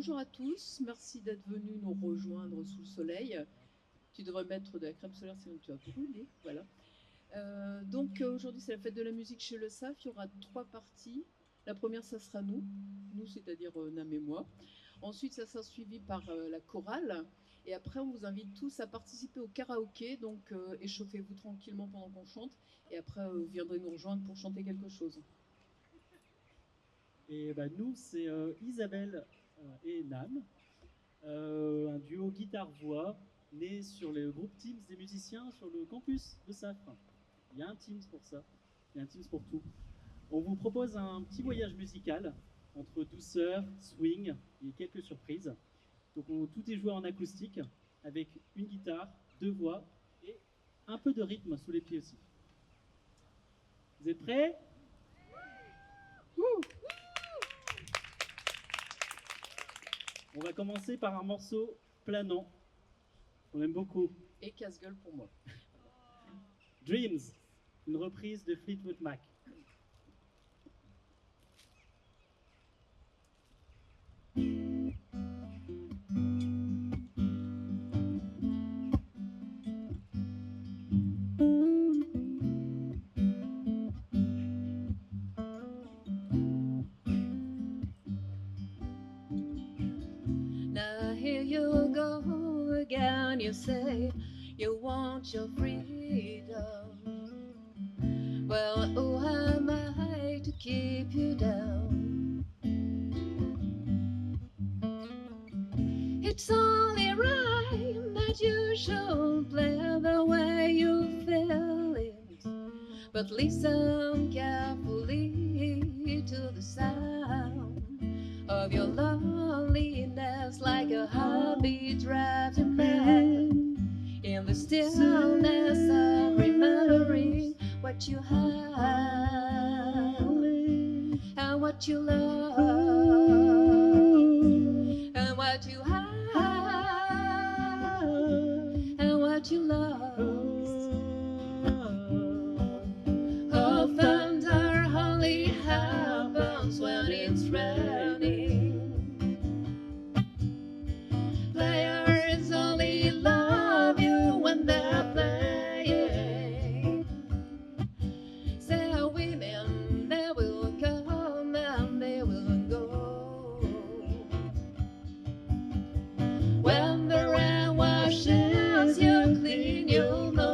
bonjour à tous, merci d'être venus nous rejoindre sous le soleil. Tu devrais mettre de la crème solaire sinon tu vas brûler, voilà. Aujourd'hui c'est la fête de la musique chez le SAF, il y aura 3 parties. La première ça sera nous c'est-à-dire Nam et moi. Ensuite ça sera suivi par la chorale. Et après on vous invite tous à participer au karaoké, donc échauffez-vous tranquillement pendant qu'on chante. Et après vous viendrez nous rejoindre pour chanter quelque chose. Et bah, nous, c'est Isabelle et Nam, un duo guitare-voix né sur le groupe Teams des musiciens sur le campus de Safre. Il y a un Teams pour ça, il y a un Teams pour tout. On vous propose un petit voyage musical entre douceur, swing et quelques surprises. Donc tout est joué en acoustique avec une guitare, 2 voix et un peu de rythme sous les pieds aussi. Vous êtes prêts? On va commencer par un morceau planant qu'on aime beaucoup. Et casse-gueule pour moi. Dreams, une reprise de Fleetwood Mac. Now here you go again, you say you want your freedom. Well, who am I to keep you down? It's only right that you should play the way you feel it, but listen carefully to the sound of your loneliness, like a heartbeat drives you mad. In the stillness of remembering what you have and what you love and what you have and what you lost. Oh, thunder only happens when it's raining. Players only love you when they're playing. Say women, they will come and they will go. When the rain washes you clean, you'll know.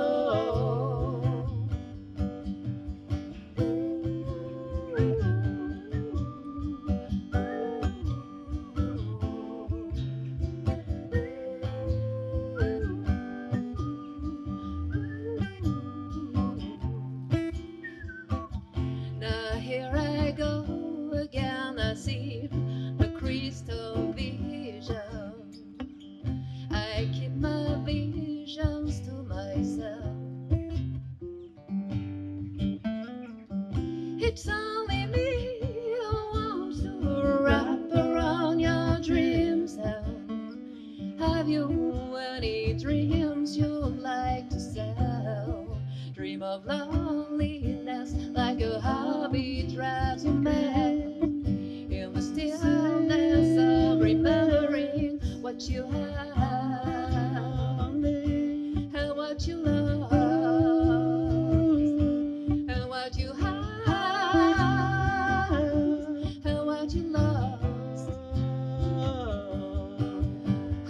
Now here I go again, I see the crystal vision. I keep my visions to myself. It's only me who wants to wrap around your dreams now. Have you any dreams you'd like to sell? Dream of loneliness like a hobby drives you mad. In the stillness of remembering what you have and what you love and what you have and what you lost.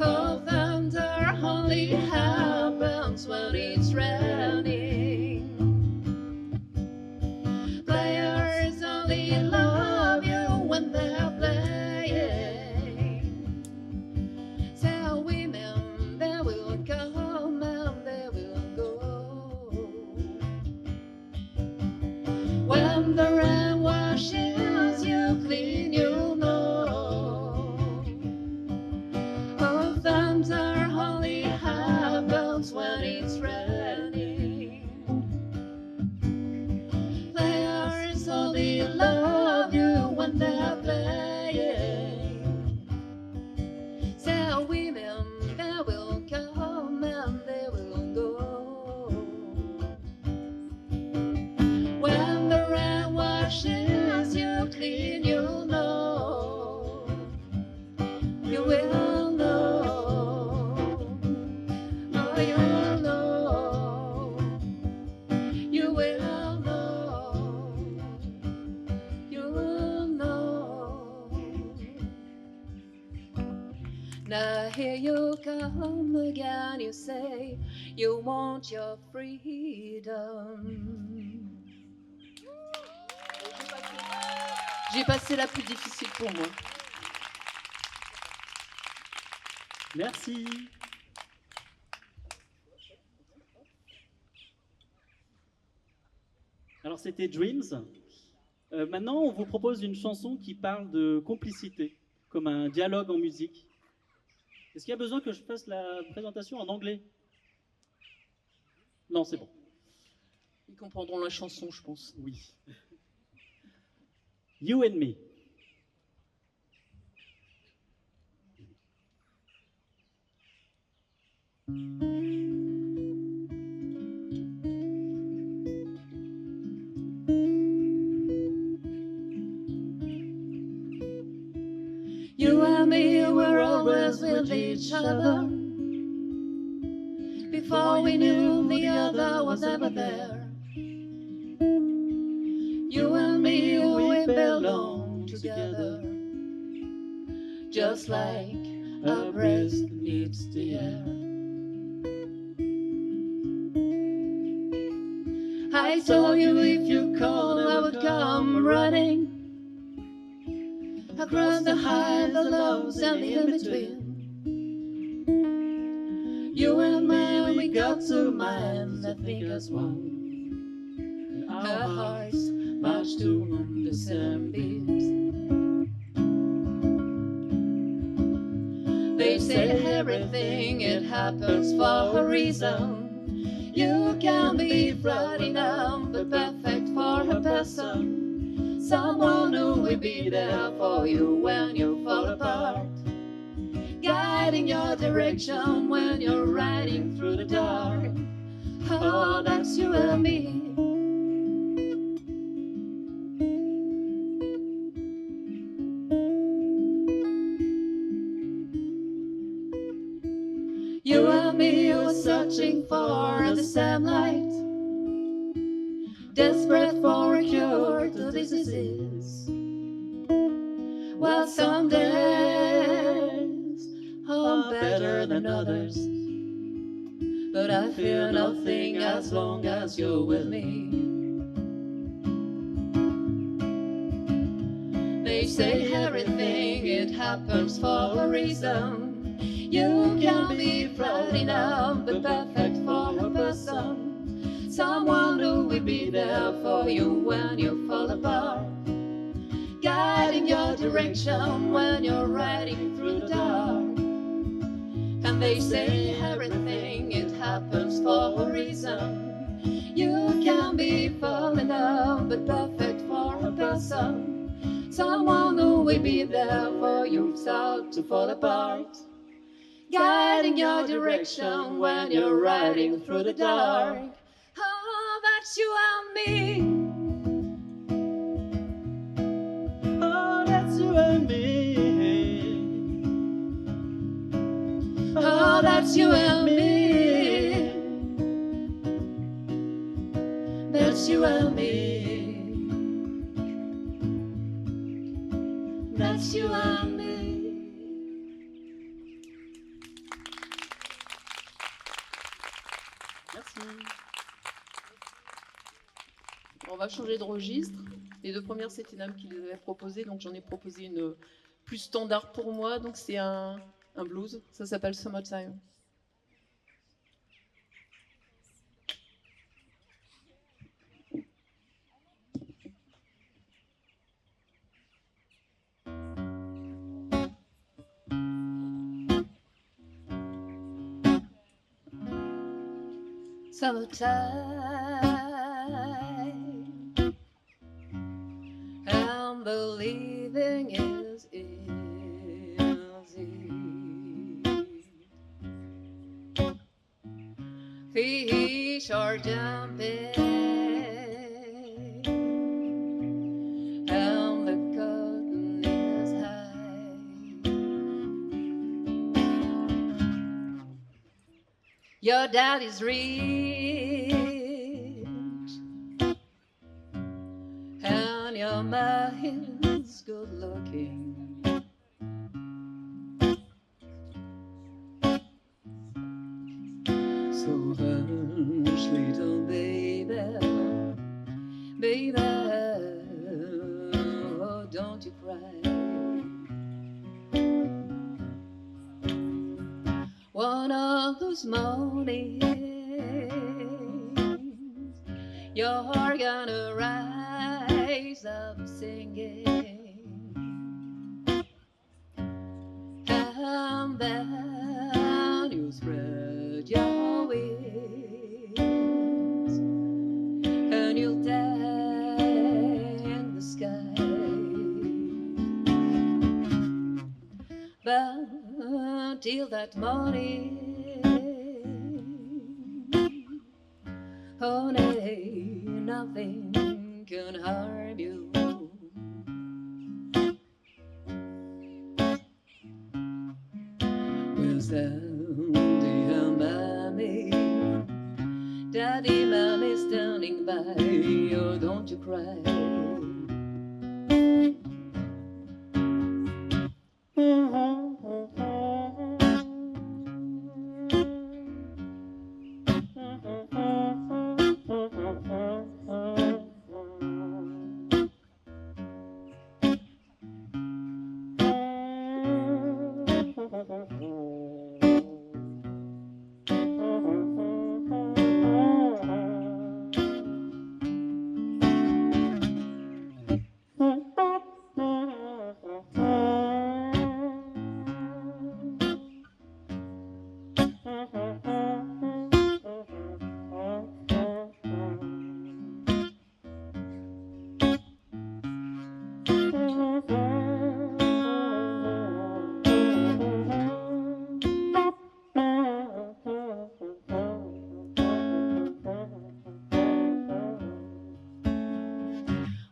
Oh, thunder only happens when it's raining. Players only love you when they're playing. Tell women they will come and they will go. When the rain washes you clean, you'll know. Oh, thunder only happens when it's raining. Players only love you when they're playing. Tell women they will come and they will go. When the rain washes you clean, you'll know. You will know. Oh, you will know. You will know. You will know. Now here you come again, you say you want your freedom. J'ai passé la plus difficile pour moi. Merci. Alors c'était Dreams. Maintenant, on vous propose une chanson qui parle de complicité, comme un dialogue en musique. Est-ce qu'il y a besoin que je fasse la présentation en anglais? Non, c'est bon. Ils comprendront la chanson, je pense. Oui. You and me. You and me were always with each other. Before we knew the other was ever there. You and me, we belong together. Just like a breath needs the air. I told you if you called, I would come running. Across the highs, the lows, and the in-between. You and me, we got two minds that think as one. Our hearts march to the same beats. They say everything, it happens for a reason. You can be flawed enough, but perfect for a person. Someone who will be there for you when you fall apart. Guiding your direction when you're riding through the dark. Oh, that's you and me. You and me were searching for the same light. Desperate for a cure to this disease. Well, some days are better than others, but I fear nothing as long as you're with me. They say everything, it happens for a reason. You can be flawed enough, but perfect for a person. Someone who will be there for you when you fall apart. Guiding your direction when you're riding through the dark. And they say everything, it happens for a reason. You can be fall in love, but perfect for a person. Someone who will be there for you, start to fall apart. Guiding your direction when you're riding through the dark. Oh, that's you and me. Oh, that's you and me. Oh, that's you and me. That's you and me. That's you and me. Merci. On va changer de registre. Les deux premières, c'était Nam qui les avait proposées, donc j'en ai proposé une plus standard pour moi. Donc c'est un blues, ça s'appelle Summertime. Summertime, and believing is easy. Fish are jumping, and the curtain is high. Your daddy's rich, and your mind's good looking. So hush, little baby, baby, oh, don't you cry. One of those mornings, you're gonna rise up singing, and then you spread your wings, and you'll thank the sky. But till that morning, honey, nothing can harm you. Well, Sandy and Mommy, Daddy, Mommy standing by, oh, don't you cry.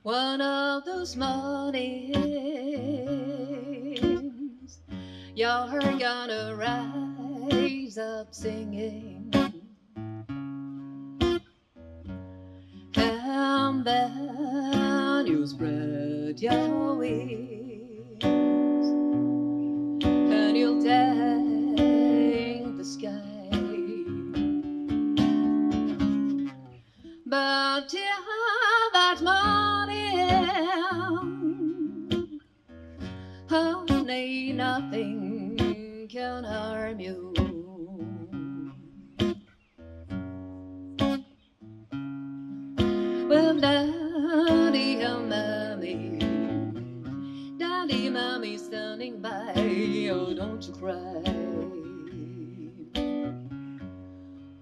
One of those mornings, you're gonna rise up singing, and then you spread your wings, and you'll thank the sky. But till that morning, honey, nothing can harm you. Well, Daddy and Mommy, Daddy, Mommy standing by, oh, don't you cry.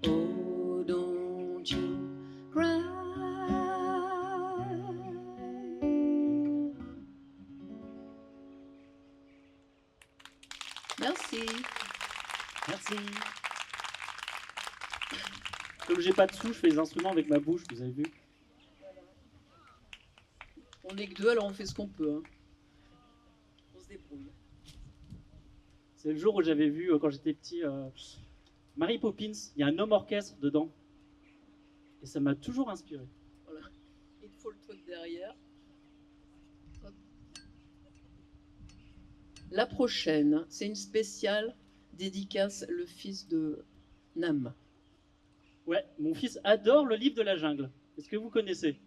Oh, don't you cry. Merci. Merci. Comme j'ai pas de sous, je fais les instruments avec ma bouche, vous avez vu. On est que deux, alors on fait ce qu'on peut. Hein. On se débrouille. C'est le jour où j'avais vu, quand j'étais petit, Mary Poppins, il y a un homme orchestre dedans. Et ça m'a toujours inspiré. Voilà. Il faut le truc derrière. Hop. La prochaine, c'est une spéciale dédicace le fils de Nam. Ouais, mon fils adore le livre de la jungle. Est-ce que vous connaissez?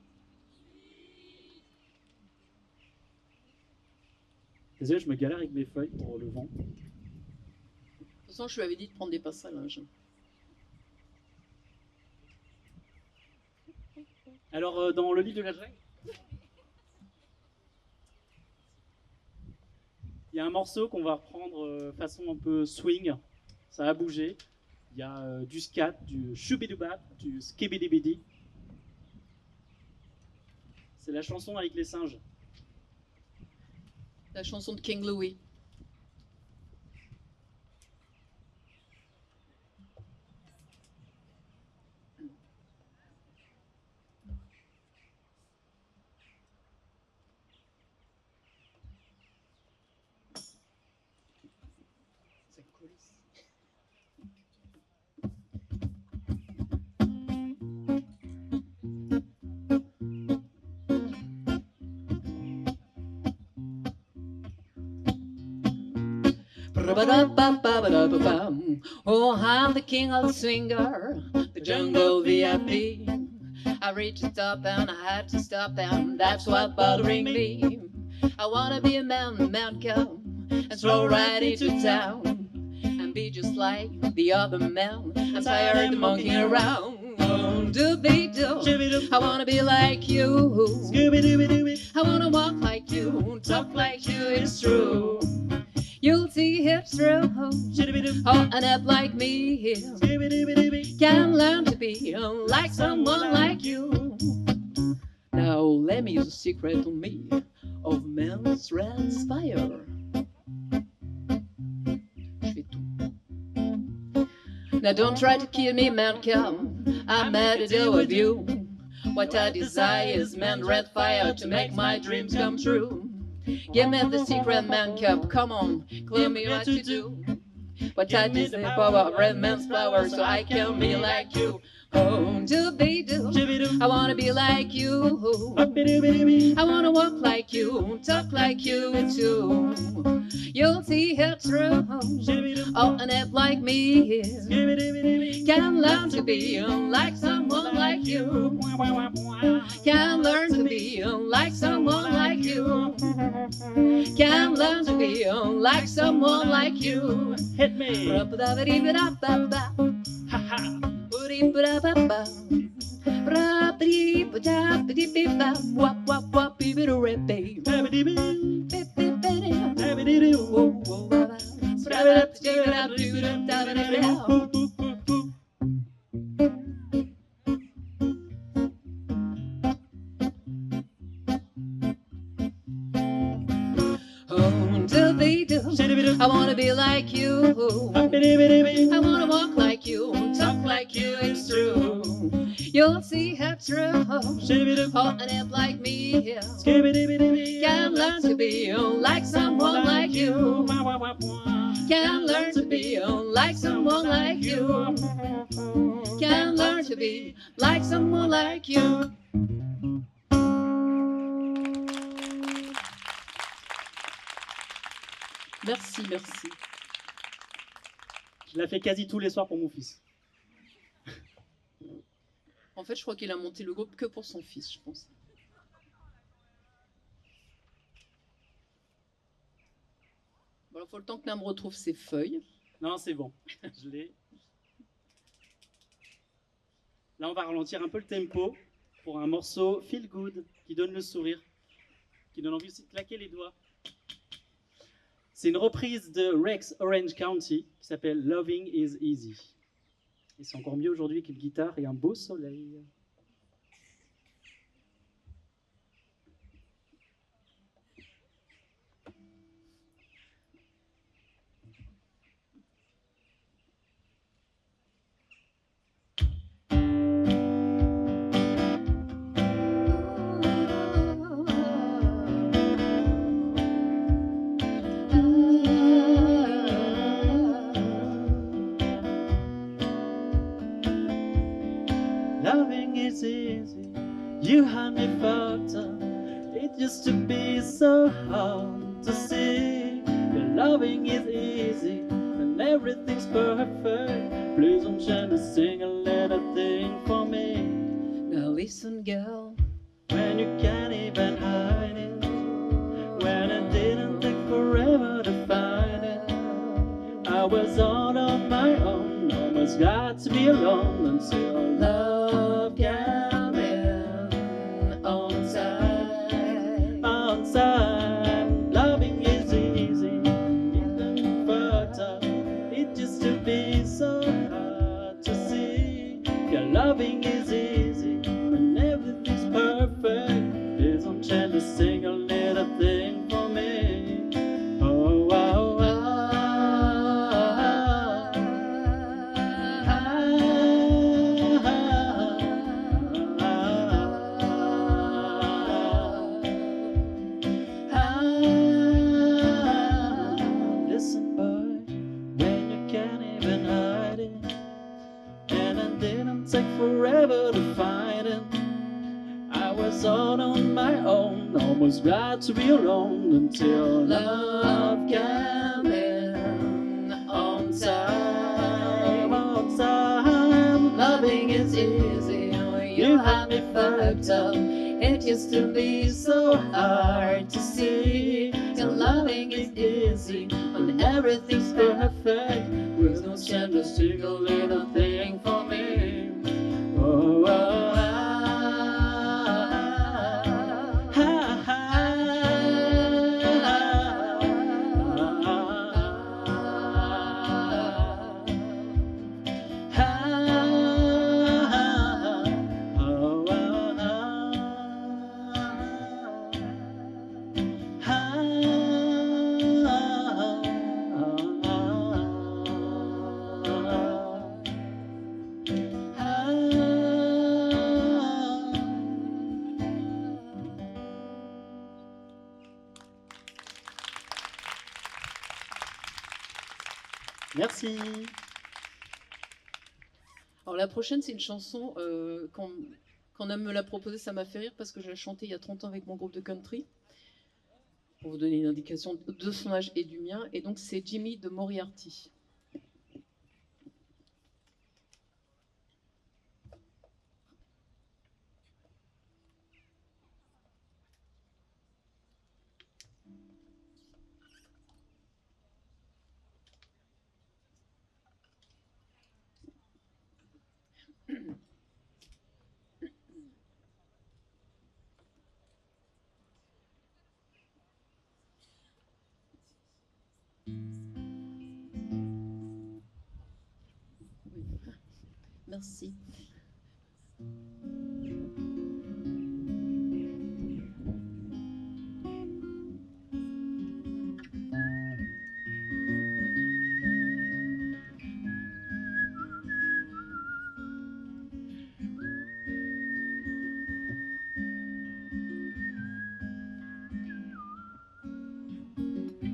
Désolé, je me galère avec mes feuilles pour le vent. De toute façon, je lui avais dit de prendre des passes à linge. Alors, dans le livre de la jungle, il y a un morceau qu'on va reprendre façon un peu swing. Ça a bougé. Il y a du scat, du choubidoubat, du skibidibidi. C'est la chanson avec les singes. La chanson de King Louis. Ça coulisse. Oh, I'm the king of the swinger, the jungle VIP. I reached the top and I had to stop, and that's what's bothering me. I wanna be a man come and stroll right into town and be just like the other men. I'm tired of monkeying around. Dooby-doo, I wanna be like you. I wanna walk like you, talk like you, it's true. You'll see hips through, oh, an up like me. Can learn to be like someone like you. Now let me use a secret on me of man's red fire. Je fais tout. Now don't try to kill me, man, come. I'm mad to deal with you. What I desire is man red fire to make my dreams come true. Give me the secret man cup, come on, clear me what you do. What I desire the power of red man's power so I can be like you. Oh, dooby-doo, I wanna be like you. I wanna walk like you, talk like you too. You'll see it through, oh, an app like me. Can learn to be like someone like you. Can learn to be like someone like you. Can learn to be like someone like you. Hit me. I wanna be like you. I wanna walk like you, talk like you, it's true. You'll see how true. Oh, an app like me. Can learn to be like someone like you. Can learn to be like someone like you. Can learn to be like someone like you. Merci, merci. Je la fais quasi tous les soirs pour mon fils. En fait, je crois qu'il a monté le groupe que pour son fils, je pense. Bon, il faut le temps que Nam retrouve ses feuilles. Non, c'est bon, je l'ai. Là, on va ralentir un peu le tempo pour un morceau feel good qui donne le sourire, qui donne envie aussi de claquer les doigts. C'est une reprise de Rex Orange County qui s'appelle Loving is Easy. Et c'est encore mieux aujourd'hui qu'une guitare et un beau soleil. Loving is easy, you had me fucked up. It used to be so hard to see. Your loving is easy, and everything's perfect. Please don't try to sing a little thing for me. Now listen, girl. When you can't even hide it, when it didn't take forever to find it. I was all on my own, almost got to be alone until love came in on time. On time, loving is easy, even fucked up. It used to be so hard to see. Your loving is easy, when everything's perfect. Please don't try to sing a little thing for me. Oh, oh, oh. Listen, boy, when you can't even hide it, and it didn't take forever to find it. I was all on my own, almost got to be alone until love came in loving is easy when you have me fucked up. It used to be so hard to see. Your loving is easy when everything's perfect. With no chance to stick a little thing for me. Oh, oh, Merci. Alors la prochaine, c'est une chanson, quand Nam me l'a proposée, ça m'a fait rire parce que je l'ai chantée il y a 30 ans avec mon groupe de country, pour vous donner une indication de son âge et du mien. Et donc c'est Jimmy de Moriarty. Merci.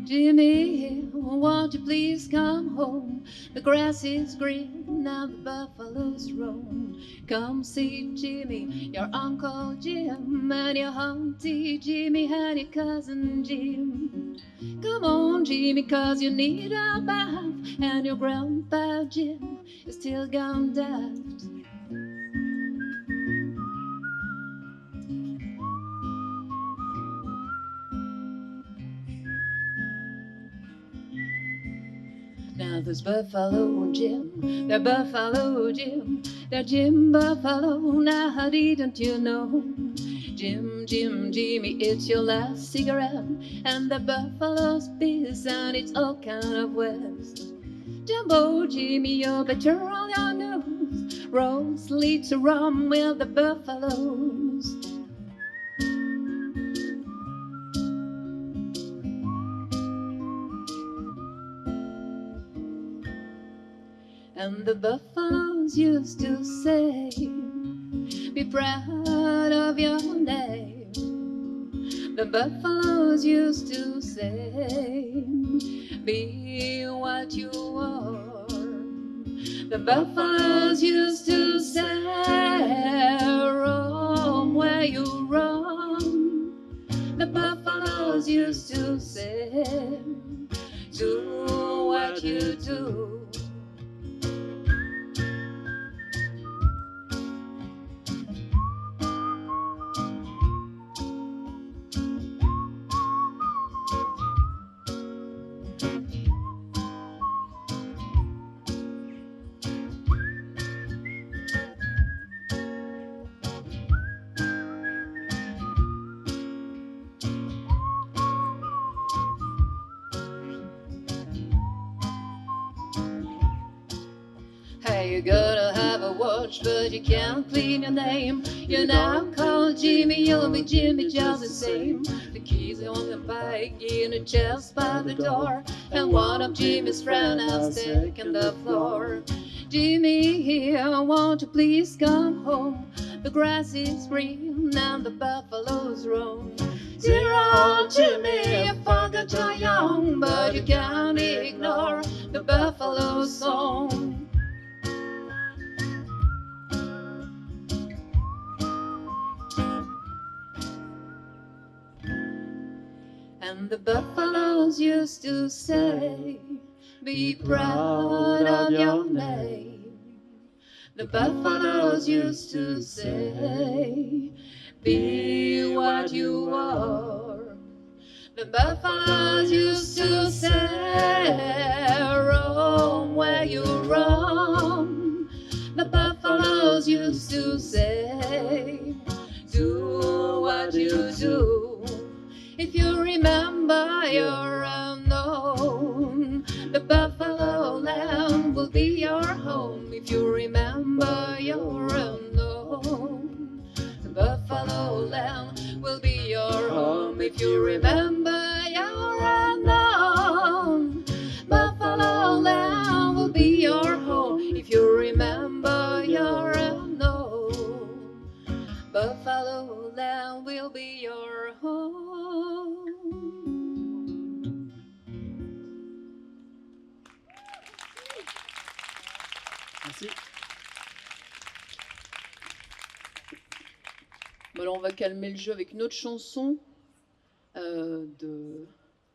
Jimmy, won't you please come home? The grass is green and the buffaloes roam. Come see Jimmy, your Uncle Jim, and your Auntie Jimmy, and your cousin Jim. Come on, Jimmy, 'cause you need a bath, and your Grandpa Jim is still gone daft. Now there's Buffalo Jim, they're Buffalo Jim, they're Jim Buffalo, now didn't you know? Jim, Jim, Jimmy, it's your last cigarette, and the Buffalo's peace, and it's all kind of west. Jumbo Jimmy, you're better on your nose, Rose leads to rum with the Buffaloes. And the buffaloes used to say, be proud of your name. The buffaloes used to say, be what you are. The buffaloes used to say, roam where you roam. The buffaloes used to say, do what you do. Hey, you gotta have a watch, but you can't clean your name. You're now called Jimmy, you'll be Jimmy just the same. The keys are on the bike, in a chest by the door, and one of Jimmy's friends has taken the floor. Jimmy here, won't you please come home? The grass is green and the buffaloes roam. Dear old Jimmy, you forgot you're young, but you can't ignore the buffalo song. And the buffaloes used to say, be proud of your name. The buffaloes used to say, be what you are. The buffaloes used to say, roam where you roam. The buffaloes used to say, do what you do. If you remember your unknown, the buffalo land will be your home. If you remember your unknown, the buffalo land will be your home. If you remember your unknown, buffalo land will be your home. If you remember your unknown, buffalo land will be your home. Merci. Bon, alors on va calmer le jeu avec une autre chanson de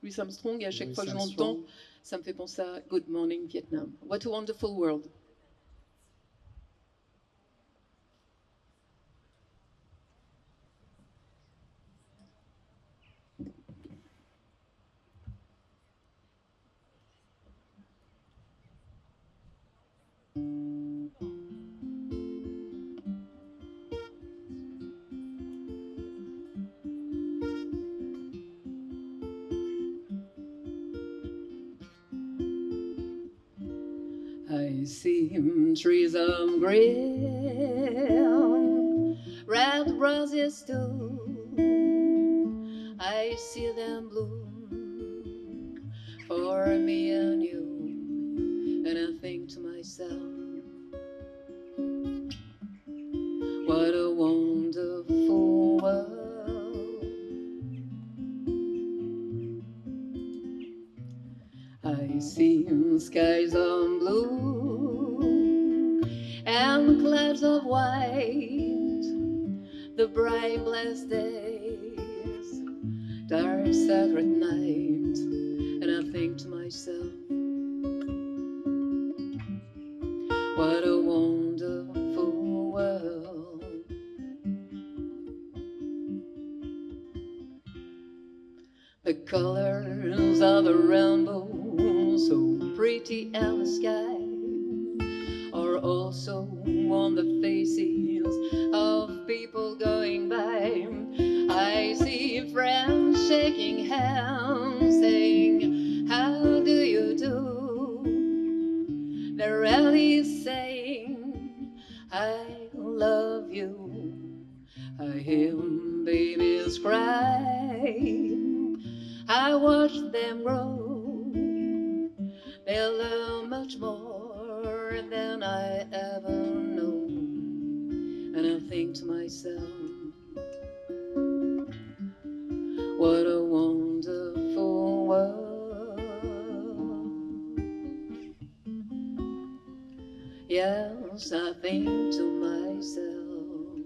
Louis Armstrong. Et à chaque Louis fois que je Armstrong. l'entends, ça me fait penser à Good Morning Vietnam. What a Wonderful World. I see trees of green, red roses too. I see them bloom for me and you, and I think to myself, what a wonderful world. I see skies of blue and clouds of white, the bright blessed days, dark sacred night, and I think to myself, what a wonderful world. The colors of the rainbow, so pretty in the sky, are also on the faces of people going by. I see friends shaking hands, saying, how do you do? They're really saying, I love you. I hear babies cry, I watch them grow. They learn much more than I ever know. And I think to myself, what a wonderful world. Yes, I think to myself,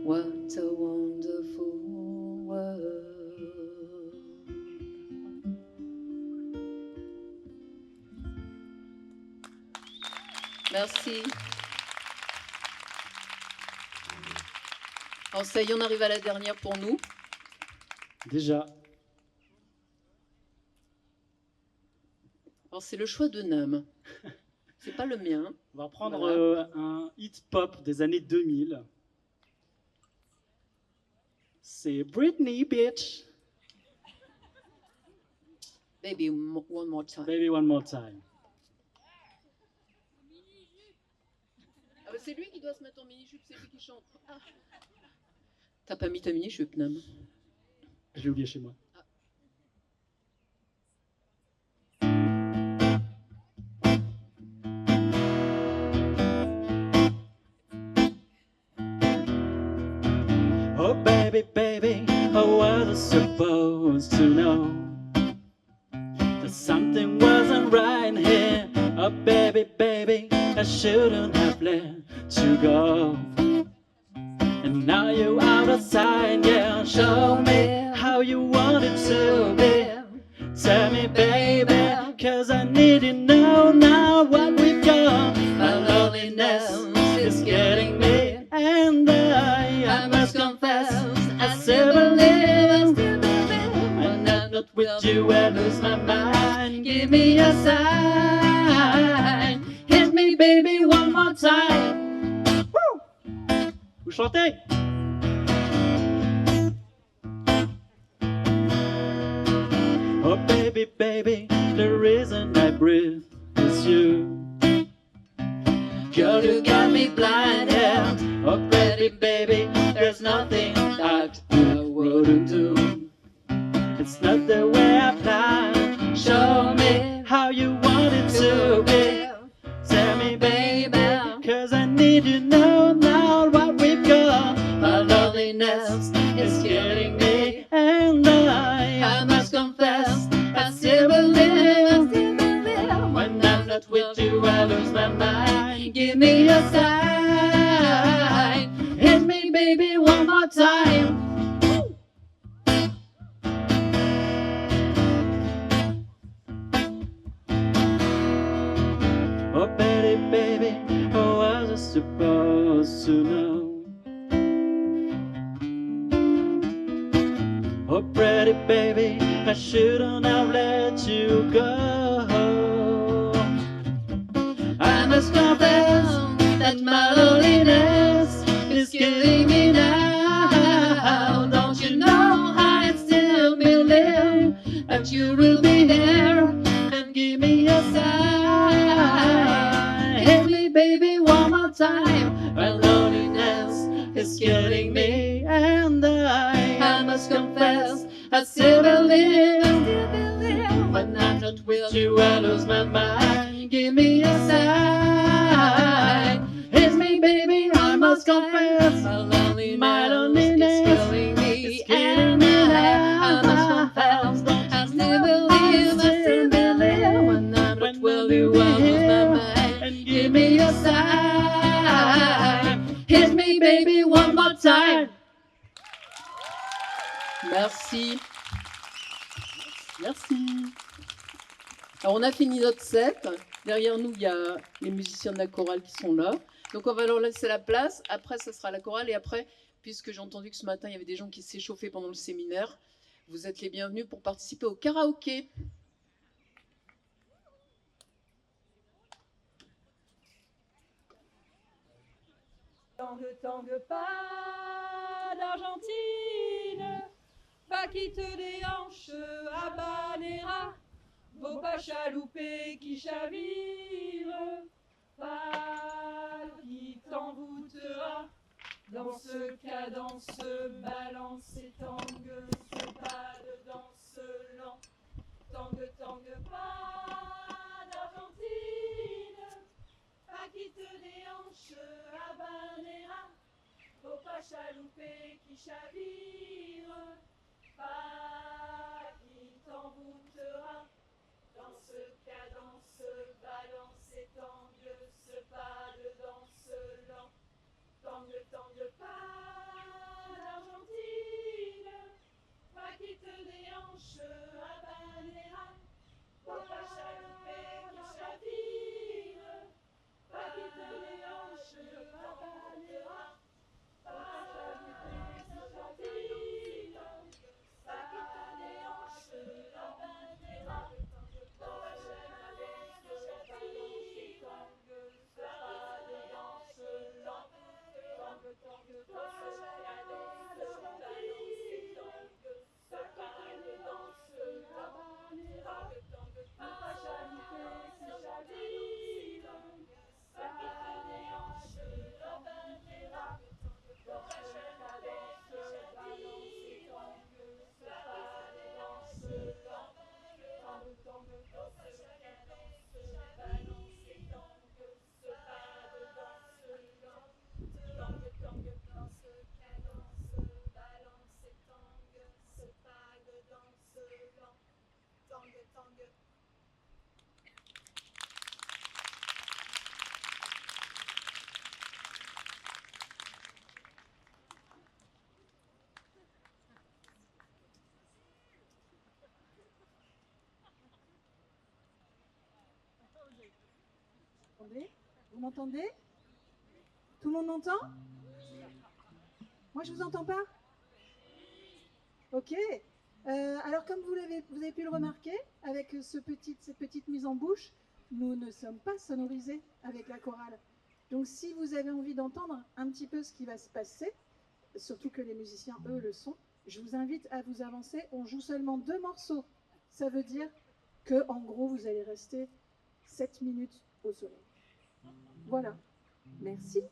what a wonderful world. Merci. Alors ça y est, on arrive à la dernière pour nous. Déjà, Alors c'est le choix de Nam. C'est pas le mien. on va reprendre Voilà. un hit pop des années 2000. C'est Britney, bitch. Baby, one more time. Baby, one more time. Ah bah c'est lui qui doit se mettre en mini-jupe, c'est lui qui chante. Ah. T'as pas mis ta mini-jupe, Nam? Je l'ai oublié chez moi. Oh baby, baby, I wasn't supposed to know that something wasn't right here. Oh baby, baby, I shouldn't have let you go. And now you're out of sight, yeah. Show me how you want it to be. Tell me, baby, 'cause I need to know now what we've got. My lonely a sign. Hit me, baby, one more time. Vous chantez? Oh baby, baby, the reason I breathe is you. Girl, you got me blinded. Oh baby, baby, there's nothing that I wouldn't do. It's not the way I planned. Show me How you want it to be. Tell me, baby, cause I need to know now what we've got. my loneliness is killing me. And I must confess, I still believe. when I'm not with you, I lose my mind. Give me a sign. Hit me, baby, one more time. Oh baby, baby, how was I supposed to know? Oh pretty baby, I shouldn't have let you go. I must confess that my loneliness is killing me now. Don't you know I still believe that you will be there and give me a sign. Hit me, baby, one more time. My loneliness is killing me, And I must confess, I still believe. When I'm not with you, I lose my mind. Give me a sign. Hit me, baby, I must confess. My loneliness is killing me, and I must confess. I still believe, when I'm not with you, I lose my mind. Give me a sign. Hit me, baby, one more time. Merci. merci. Alors on a fini notre set. Derrière nous, il y a les musiciens de la chorale qui sont là. Donc on va leur laisser la place. Après, ça sera la chorale. Et après, puisque j'ai entendu que ce matin, il y avait des gens qui s'échauffaient pendant le séminaire, vous êtes les bienvenus pour participer au karaoké. Tangue, tangue pas d'Argentine, pas qui te déhanche à Banera, vos pas chaloupés qui chavirent, pas qui t'envoûtera, dans ce cadence, balance et tangue, ce pas de danse lent, tangue, tangue pas d'Argentine, pas qui te déhanche à Banera, faut pas chalouper qui chavire, pas qui t'envoûtera, dans ce cadence, balance et tangue, ce pas de danse lent, tangue, tangue pas d'Argentine, pas qui te déhanche à Banera, faut pas chalouper qui chavire, pas qui te déhanche à Banera, pas chalouper qui chavire, pas qui te déhanche à Banera, pas chalouper qui chavire, pas de danse lent, tangue, tangue, pas de danse lent, tangue, tangue, pas chalouper qui chavire, pas qui te déhanche à Banera, pas chalouper qui chavire, pas de danse lent, tangue, tangue, pas chalouper qui chavire, ce pas de danse lent, tangue, tangue, dans ce cadence, balance et tangue, ce pas de danse lent, tangue, tangue. Entendez? Vous m'entendez? Tout le monde m'entend? Moi je vous entends pas? Ok. Alors, comme vous avez pu le remarquer, avec cette petite mise en bouche, nous ne sommes pas sonorisés avec la chorale. Donc, si vous avez envie d'entendre un petit peu ce qui va se passer, surtout que les musiciens, eux, le sont, je vous invite à vous avancer. On joue seulement 2 morceaux. Ça veut dire que, en gros, vous allez rester 7 minutes au soleil. Voilà. Merci.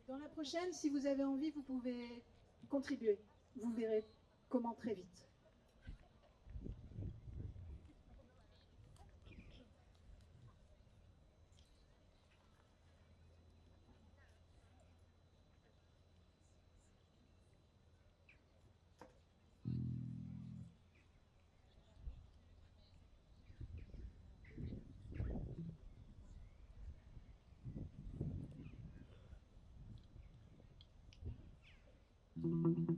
Dans la prochaine, si vous avez envie, vous pouvez contribuer. Vous verrez comment très vite. La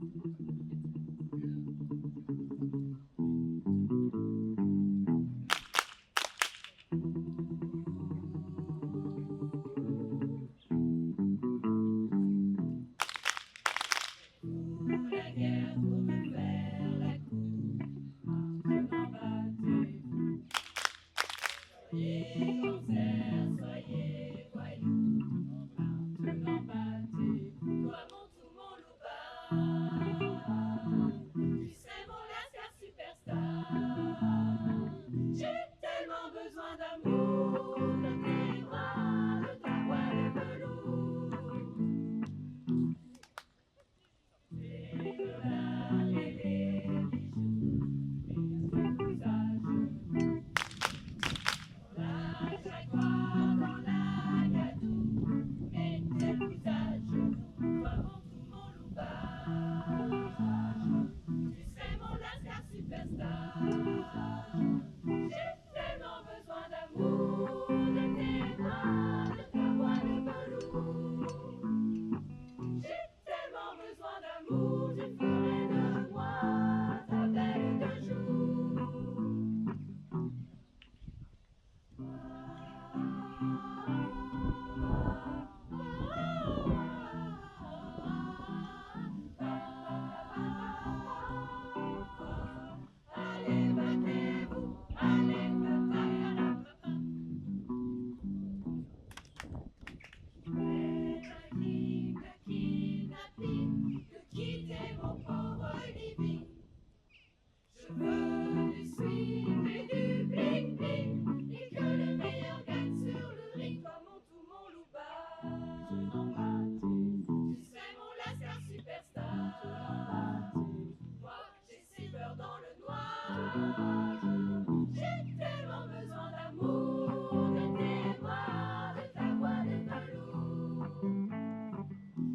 guerre pour me faire la cour, maintenant battez-vous. Soyez corsaires, soyez voyous, maintenant battez-vous. Toi mon tout mon loupard, tu serais mon lascar superstar. J'ai tellement besoin d'amour, de tes bras, de ta voix de velours. Les dollars et les bijoux, les usages. La jaguar dans la gadoue, mettez-vous à genoux, toi mon tout mon loupard. Tu serais mon lascar superstar. J'ai tellement besoin d'amour, de tes bras, de ta voix de velours. J'ai tellement besoin d'amour, tu ferais de moi ta belle de jour. Allez, battez-vous, allez, battez-vous. Kidnapping, de quitter mon pauvre Libye. Je veux du swing et du bling bling, et que le meilleur gagne sur le ring. Toi mon tout mon loupard, tu serais mon lascar superstar. Moi j'ai si peur dans le noir, j'ai tellement besoin d'amour, de tes bras, de ta voix de velours.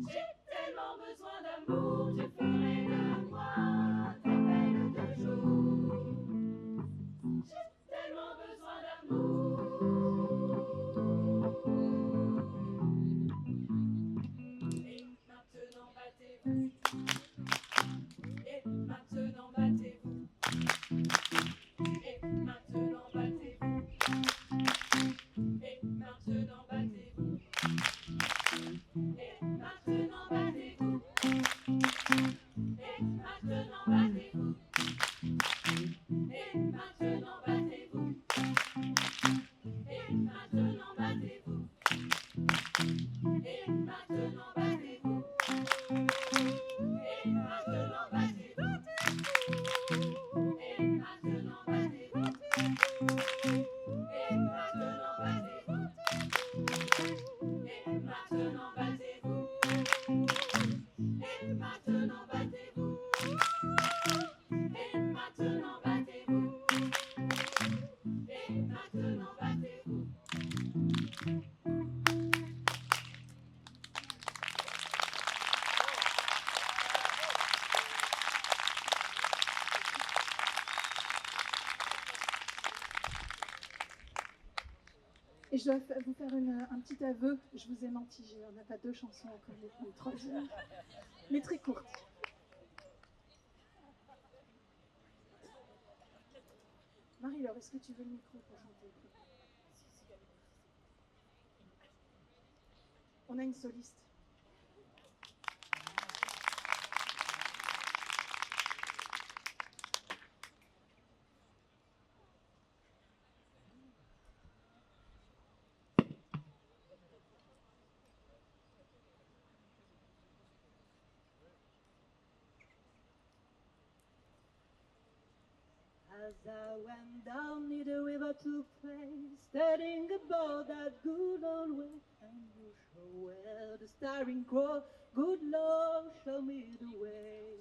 J'ai tellement besoin d'amour, tu ferais de moi ta belle de jour. J'ai tellement besoin d'amour. Et maintenant battez-vous. Et maintenant battez-vous. Et maintenant battez-vous. Et maintenant battez-vous. Et maintenant battez-vous. Et maintenant battez-vous. Et maintenant battez-vous. Et maintenant battez-vous. Et maintenant battez-vous. Et maintenant battez-vous. Et maintenant battez-vous. Et maintenant battez-vous. Et maintenant battez-vous. Et maintenant battez-vous. Et maintenant battez-vous. Et maintenant battez-vous. Et je dois vous faire un petit aveu. Je vous ai menti. On n'a pas deux chansons encore, une troisième, mais très courte. Marie-Laure, est-ce que tu veux le micro pour chanter? On a une soliste. As I went down near the river to pray, studying about that good old way, and you show where the starring crow, good Lord, show me the way.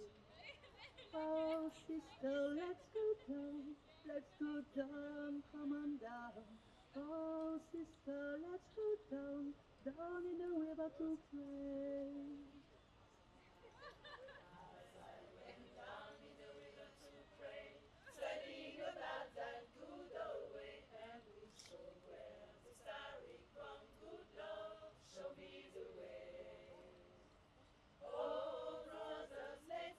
Oh, sister, let's go down, come on down. Oh, sister, let's go down, down in the river to play. Studying about that good old way, and we show where the starry from. Good Lord, show me the way. Oh, brothers, let's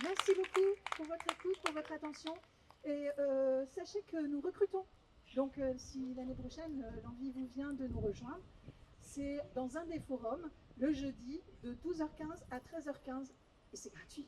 Merci beaucoup pour votre écoute, pour votre attention. Et sachez que nous recrutons. Donc si l'année prochaine, l'envie vous vient de nous rejoindre, c'est dans un des forums, le jeudi, de 12h15 à 13h15. Et c'est gratuit.